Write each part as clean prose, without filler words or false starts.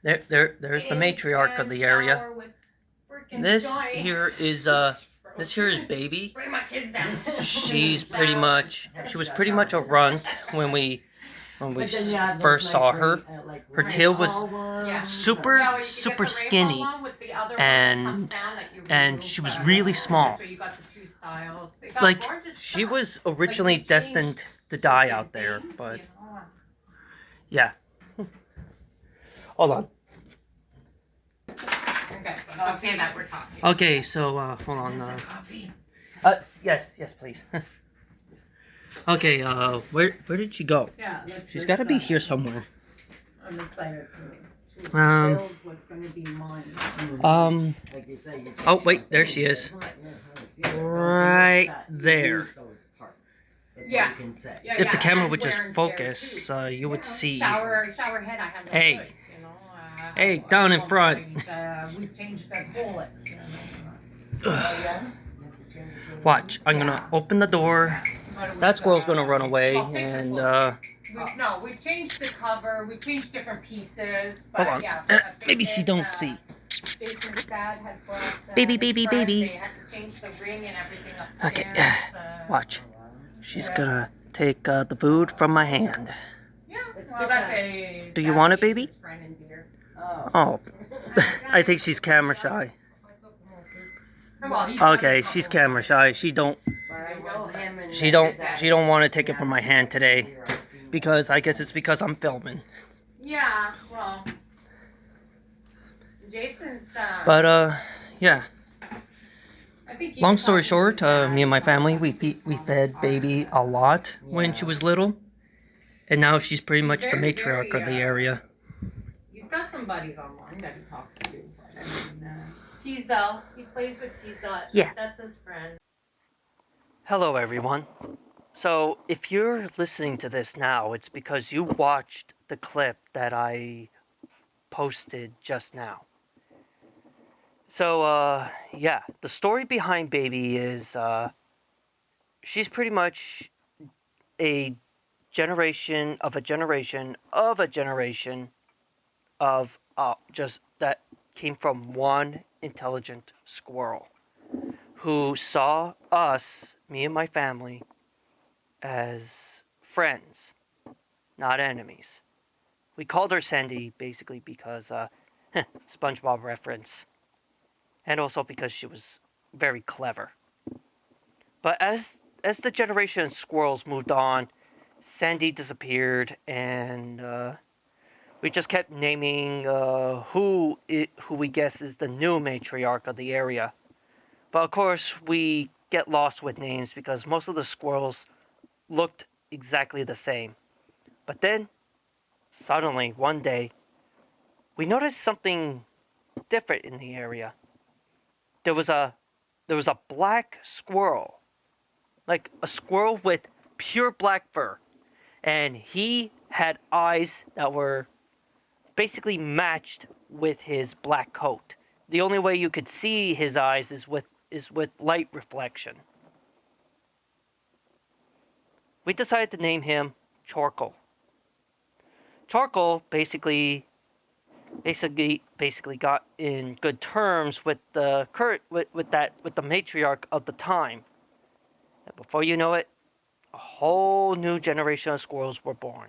There's the matriarch of the area. This here is baby. Bring my kids down. She was pretty much a runt when we first saw her. Her tail was super skinny, and she was really small. Like, she was originally destined to die out there, but yeah. Hold on. Okay, that we're talking. Okay, so hold on. Yes, please. Okay, where did she go? Yeah, She's got to be here somewhere. I'm excited to Um, what's going to be mine. Oh wait, there she is. Right there. Yeah. If the camera would just focus, you would see. Shower head. I have no Hey. choice, you know. Hey, down in front. We've changed the toilet. Watch, I'm gonna open the door. That squirrel's gonna run away, and We've changed the cover. We've changed different pieces. But hold on. yeah, Maybe she don't see. Jason's dad had brought, Baby. They had to change the ring and everything upstairs. Okay, watch. She's gonna take the food from my hand. Yeah, well, that's a. Do you want it, baby? Friend and dear. Oh, I think she's camera shy. Okay, she's camera shy. She don't want to take it from my hand today, because I guess it's because I'm filming. Yeah, well, Jason's. But yeah. I think Long story short, me and my family we fed baby a lot when she was little, and now she's pretty much the matriarch of the area. He's got some buddies online that he talks to. Tizo. He plays with Tizo. Yeah. That's his friend. Hello, everyone. So, if you're listening to this now, it's because you watched the clip that I posted just now. So, yeah, the story behind Baby is, she's pretty much a generation of a generation of a generation of, just that came from one intelligent squirrel who saw us, me and my family, as friends, not enemies. We called her Sandy basically because SpongeBob reference, and also because she was very clever. But as the generation of squirrels moved on, Sandy disappeared, and we just kept naming who we guess is the new matriarch of the area. But of course, we get lost with names because most of the squirrels looked exactly the same. But then, suddenly, one day, we noticed something different in the area. There was a black squirrel, like a squirrel with pure black fur, and he had eyes that were basically matched with his black coat. The only way you could see his eyes is with light reflection. We decided to name him Charcoal. Charcoal basically got in good terms with the matriarch of the time. And before you know it, a whole new generation of squirrels were born.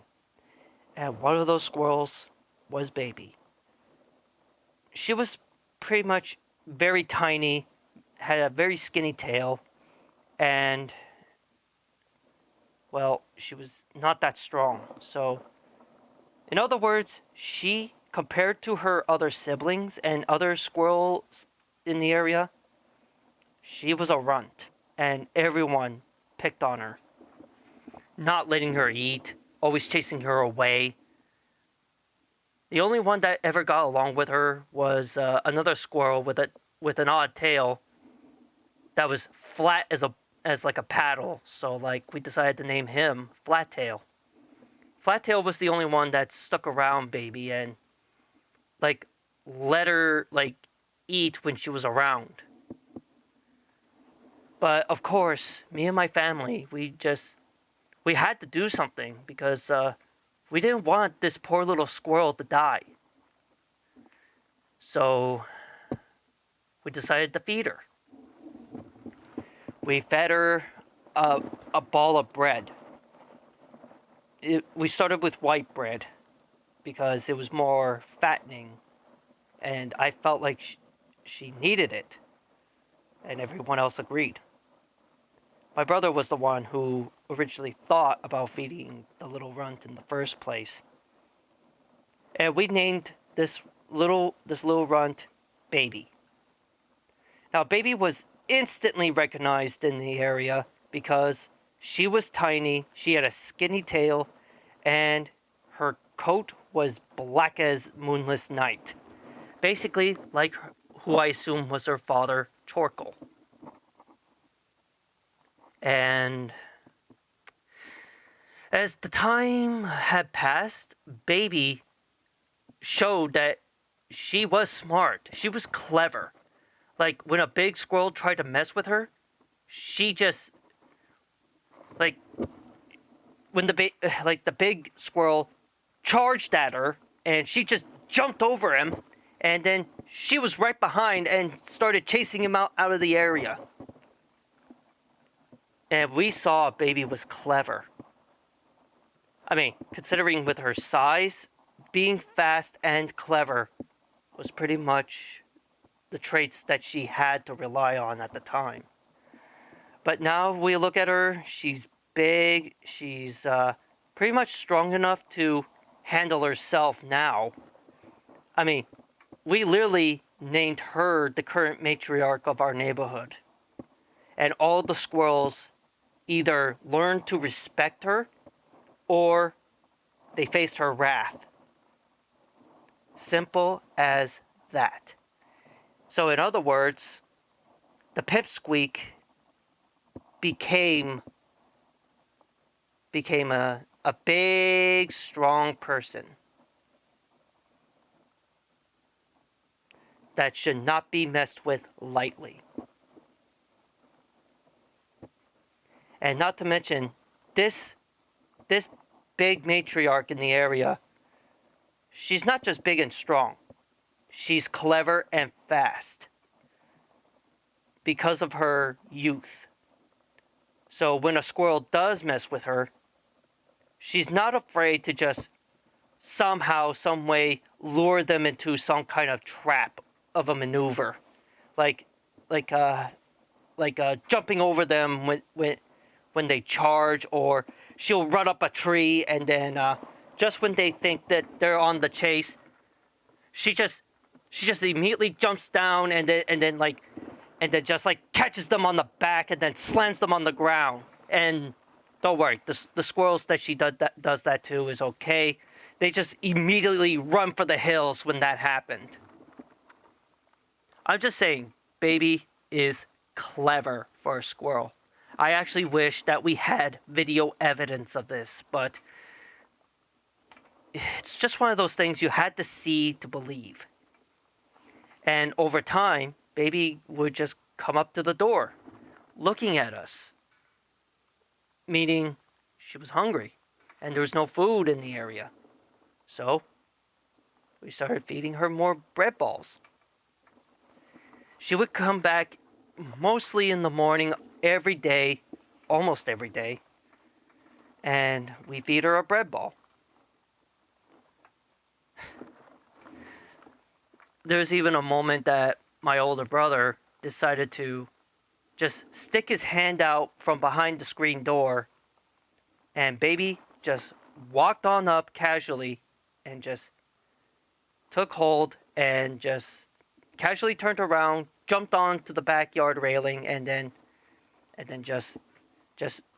And one of those squirrels was Baby. She was pretty much very tiny, had a very skinny tail, and, well, she was not that strong. So, in other words, she, compared to her other siblings and other squirrels in the area, she was a runt, and everyone picked on her. Not letting her eat, always chasing her away. The only one that ever got along with her was another squirrel with an odd tail that was flat as like a paddle. So like we decided to name him Flattail. Flattail was the only one that stuck around Baby and like let her like eat when she was around. But of course, me and my family, we had to do something because we didn't want this poor little squirrel to die. So we decided to feed her. We fed her a ball of bread. We started with white bread because it was more fattening, and I felt like she needed it, and everyone else agreed. My brother was the one who originally thought about feeding the little runt in the first place, and we named this little runt Baby. Now, Baby was instantly recognized in the area because she was tiny, she had a skinny tail, and her coat was black as moonless night. Basically, like who I assume was her father, Torkel. And as the time had passed, Baby showed that she was smart. She was clever. Like when a big squirrel tried to mess with her, she just like when the big squirrel charged at her and she just jumped over him, and then she was right behind and started chasing him out of the area. And we saw Baby was clever. I mean, considering with her size, being fast and clever was pretty much the traits that she had to rely on at the time. But now we look at her, she's big, she's pretty much strong enough to handle herself now. I mean, we literally named her the current matriarch of our neighborhood. And all the squirrels either learned to respect her or they faced her wrath. Simple as that. So, in other words, the pipsqueak became a big, strong person that should not be messed with lightly. And not to mention, this big matriarch in the area, she's not just big and strong. She's clever and fast because of her youth. So when a squirrel does mess with her, she's not afraid to just somehow, some way lure them into some kind of trap of a maneuver, like like uh jumping over them when they charge, or she'll run up a tree and then just when they think that they're on the chase, she just immediately jumps down and then just like catches them on the back and then slams them on the ground. And don't worry, the squirrels that she does that to is okay. They just immediately run for the hills when that happened. I'm just saying, Baby is clever for a squirrel. I actually wish that we had video evidence of this, but it's just one of those things you had to see to believe. And over time, Baby would just come up to the door, looking at us, meaning she was hungry, and there was no food in the area. So, we started feeding her more bread balls. She would come back mostly in the morning, every day, almost every day, and we feed her a bread ball. There's even a moment that my older brother decided to just stick his hand out from behind the screen door, and Baby just walked on up casually and just took hold and just casually turned around, jumped onto the backyard railing, and then just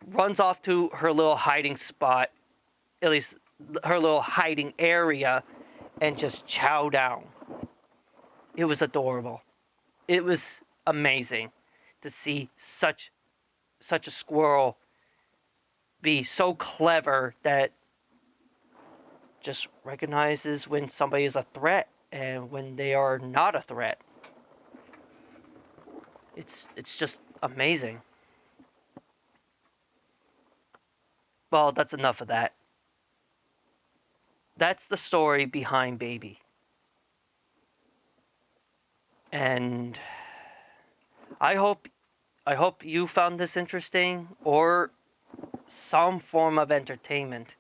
runs off to her little hiding spot, at least her little hiding area, and just chow down. It was adorable. It was amazing to see such a squirrel be so clever that just recognizes when somebody is a threat and when they are not a threat. It's just amazing. Well, that's enough of that. That's the story behind Baby. And I hope you found this interesting, or some form of entertainment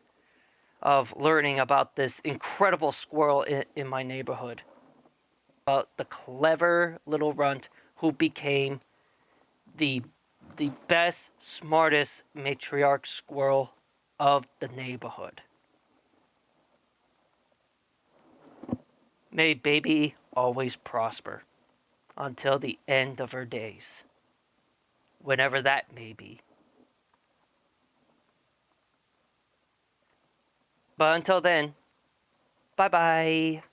of learning about this incredible squirrel in my neighborhood. About the clever little runt who became the best, smartest matriarch squirrel of the neighborhood. May baby always prosper until the end of her days, whenever that may be. But until then, bye bye.